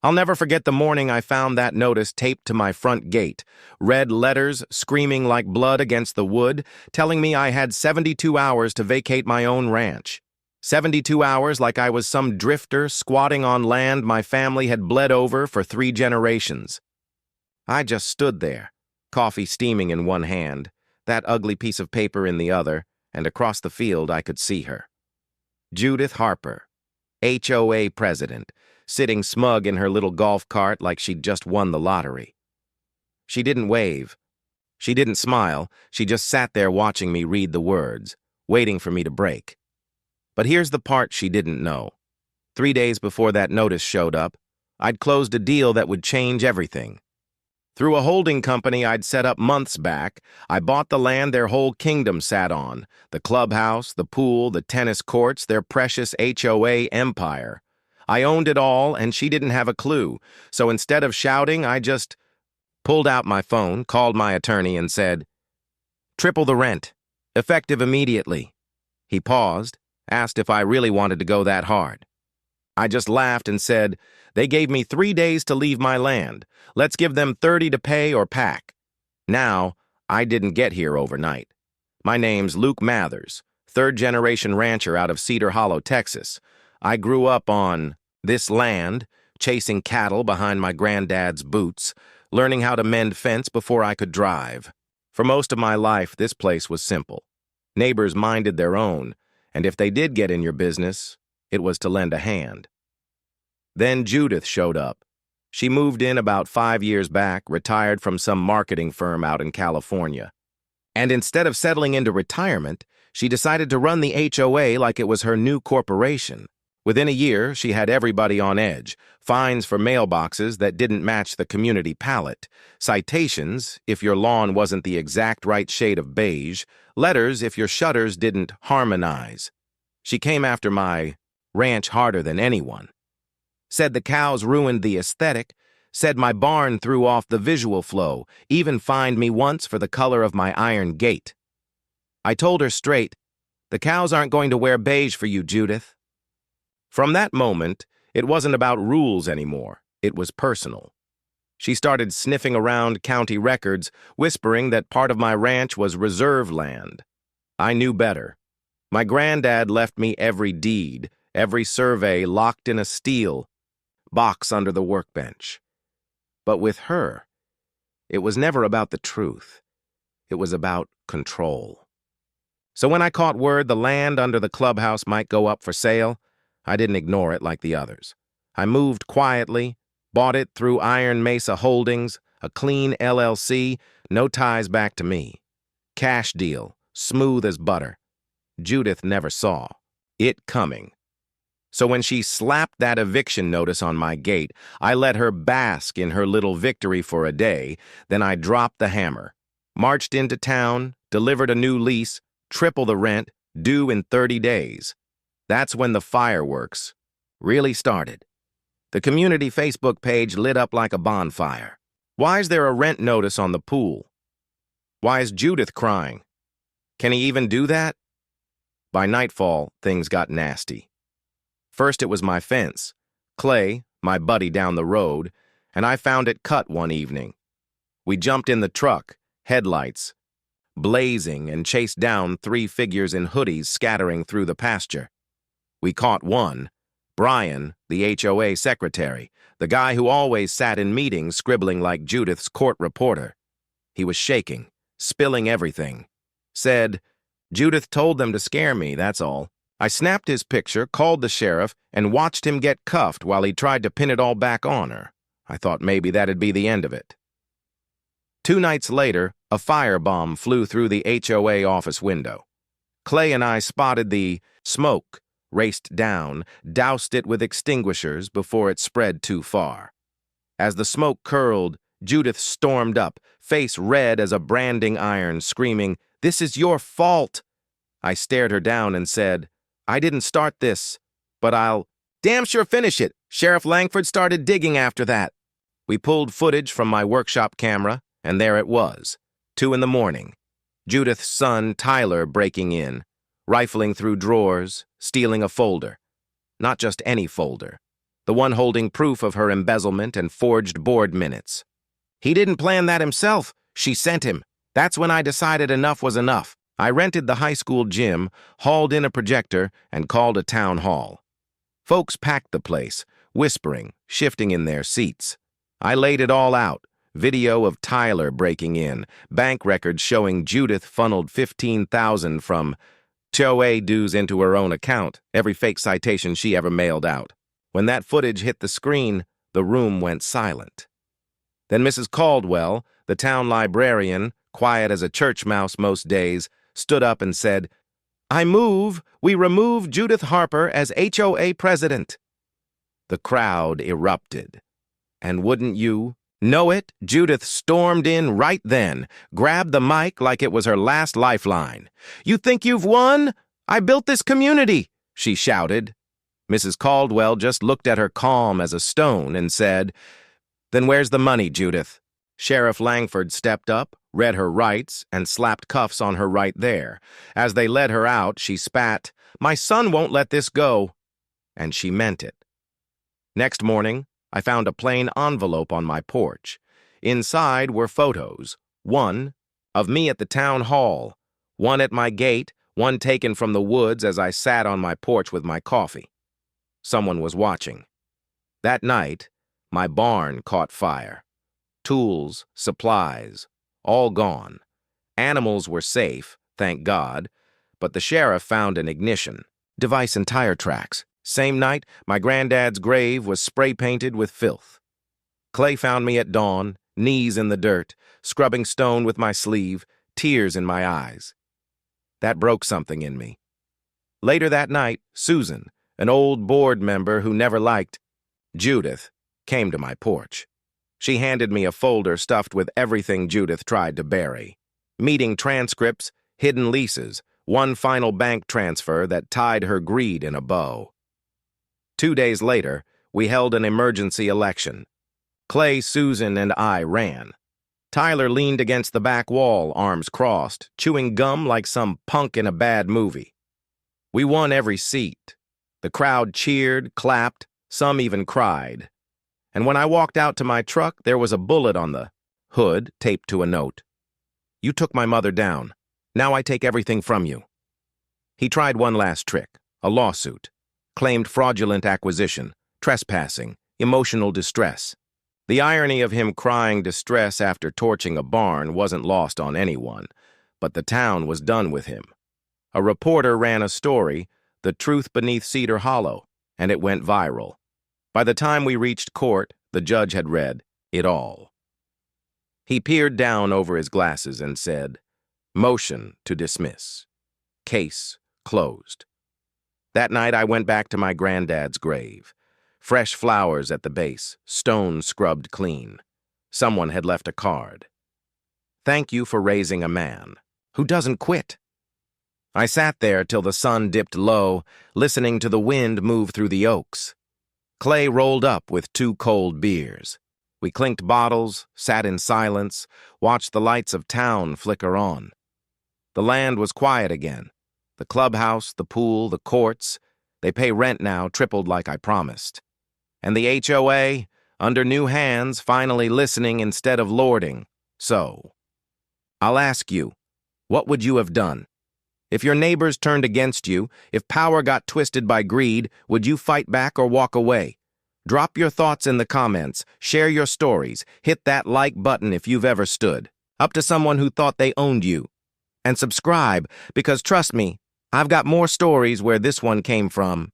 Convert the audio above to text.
I'll never forget the morning I found that notice taped to my front gate, red letters screaming like blood against the wood, telling me I had 72 hours to vacate my own ranch. 72 hours like I was some drifter squatting on land my family had bled over for 3 generations. I just stood there, coffee steaming in one hand, that ugly piece of paper in the other, and across the field I could see her. Judith Harper, HOA president, sitting smug in her little golf cart like she'd just won the lottery. She didn't wave. She didn't smile. She just sat there watching me read the words, waiting for me to break. But here's the part she didn't know. 3 days before that notice showed up, I'd closed a deal that would change everything. Through a holding company I'd set up months back, I bought the land their whole kingdom sat on, the clubhouse, the pool, the tennis courts, their precious HOA empire. I owned it all, and she didn't have a clue, so instead of shouting, I just pulled out my phone, called my attorney, and said, "Triple the rent, effective immediately." He paused, asked if I really wanted to go that hard. I just laughed and said, "They gave me 3 days to leave my land. Let's give them 30 to pay or pack." Now, I didn't get here overnight. My name's Luke Mathers, third-generation rancher out of Cedar Hollow, Texas. I grew up on this land, chasing cattle behind my granddad's boots, learning how to mend fence before I could drive. For most of my life, this place was simple. Neighbors minded their own, and if they did get in your business, it was to lend a hand. Then Judith showed up. She moved in about 5 years back, retired from some marketing firm out in California. And instead of settling into retirement, she decided to run the HOA like it was her new corporation. Within a year, she had everybody on edge, fines for mailboxes that didn't match the community palette, citations if your lawn wasn't the exact right shade of beige, letters if your shutters didn't harmonize. She came after my ranch harder than anyone. Said the cows ruined the aesthetic, said my barn threw off the visual flow, even fined me once for the color of my iron gate. I told her straight, "The cows aren't going to wear beige for you, Judith." From that moment, it wasn't about rules anymore. It was personal. She started sniffing around county records, whispering that part of my ranch was reserve land. I knew better. My granddad left me every deed, every survey locked in a steel box under the workbench. But with her, it was never about the truth. It was about control. So when I caught word the land under the clubhouse might go up for sale, I didn't ignore it like the others. I moved quietly, bought it through Iron Mesa Holdings, a clean LLC, no ties back to me. Cash deal, smooth as butter. Judith never saw it coming. So when she slapped that eviction notice on my gate, I let her bask in her little victory for a day, then I dropped the hammer, marched into town, delivered a new lease, triple the rent, due in 30 days. That's when the fireworks really started. The community Facebook page lit up like a bonfire. Why is there a rent notice on the pool? Why is Judith crying? Can he even do that? By nightfall, things got nasty. First it was my fence. Clay, my buddy down the road, and I found it cut one evening. We jumped in the truck, headlights blazing, and chased down 3 figures in hoodies scattering through the pasture. We caught one, Brian, the HOA secretary, the guy who always sat in meetings scribbling like Judith's court reporter. He was shaking, spilling everything. Said, "Judith told them to scare me, that's all." I snapped his picture, called the sheriff, and watched him get cuffed while he tried to pin it all back on her. I thought maybe that'd be the end of it. 2 nights later, a firebomb flew through the HOA office window. Clay and I spotted the smoke, raced down, doused it with extinguishers before it spread too far. As the smoke curled, Judith stormed up, face red as a branding iron, screaming, "This is your fault!" I stared her down and said, "I didn't start this, but I'll damn sure finish it." Sheriff Langford started digging after that. We pulled footage from my workshop camera, and there it was, 2 in the morning. Judith's son, Tyler, breaking in, rifling through drawers, stealing a folder. Not just any folder. the one holding proof of her embezzlement and forged board minutes. He didn't plan that himself. She sent him. That's when I decided enough was enough. I rented the high school gym, hauled in a projector, and called a town hall. Folks packed the place, whispering, shifting in their seats. I laid it all out. Video of Tyler breaking in, bank records showing Judith funneled $15,000 from HOA dues into her own account, every fake citation she ever mailed out. When that footage hit the screen, the room went silent. Then Mrs. Caldwell, the town librarian, quiet as a church mouse most days, stood up and said, "I move we remove Judith Harper as HOA president." The crowd erupted. And wouldn't you know it, Judith stormed in right then, grabbed the mic like it was her last lifeline. "You think you've won? I built this community," she shouted. Mrs. Caldwell just looked at her calm as a stone and said, "Then where's the money, Judith?" Sheriff Langford stepped up, read her rights, and slapped cuffs on her right there. As they led her out, she spat, "My son won't let this go." And she meant it. Next morning, I found a plain envelope on my porch. Inside were photos, one of me at the town hall, one at my gate, one taken from the woods as I sat on my porch with my coffee. Someone was watching. That night, my barn caught fire. Tools, supplies, all gone. Animals were safe, thank God, but the sheriff found an ignition, device and tire tracks. Same night, my granddad's grave was spray-painted with filth. Clay found me at dawn, knees in the dirt, scrubbing stone with my sleeve, tears in my eyes. That broke something in me. Later that night, Susan, an old board member who never liked Judith, came to my porch. She handed me a folder stuffed with everything Judith tried to bury. Meeting transcripts, hidden leases, one final bank transfer that tied her greed in a bow. 2 days later, we held an emergency election. Clay, Susan, and I ran. Tyler leaned against the back wall, arms crossed, chewing gum like some punk in a bad movie. We won every seat. The crowd cheered, clapped, some even cried. And when I walked out to my truck, there was a bullet on the hood taped to a note. "You took my mother down. Now I take everything from you." He tried one last trick, a lawsuit. Claimed fraudulent acquisition, trespassing, emotional distress. The irony of him crying distress after torching a barn wasn't lost on anyone, but the town was done with him. A reporter ran a story, "The Truth Beneath Cedar Hollow," and it went viral. By the time we reached court, the judge had read it all. He peered down over his glasses and said, "Motion to dismiss. Case closed." That night I went back to my granddad's grave. Fresh flowers at the base, stone scrubbed clean. Someone had left a card. "Thank you for raising a man who doesn't quit." I sat there till the sun dipped low, listening to the wind move through the oaks. Clay rolled up with 2 cold beers. We clinked bottles, sat in silence, watched the lights of town flicker on. The land was quiet again. The clubhouse, the pool, the courts, they pay rent now, tripled like I promised. And the HOA, under new hands, finally listening instead of lording. So, I'll ask you, what would you have done? If your neighbors turned against you, if power got twisted by greed, would you fight back or walk away? Drop your thoughts in the comments, share your stories, hit that like button if you've ever stood up to someone who thought they owned you. And subscribe, because trust me, I've got more stories where this one came from.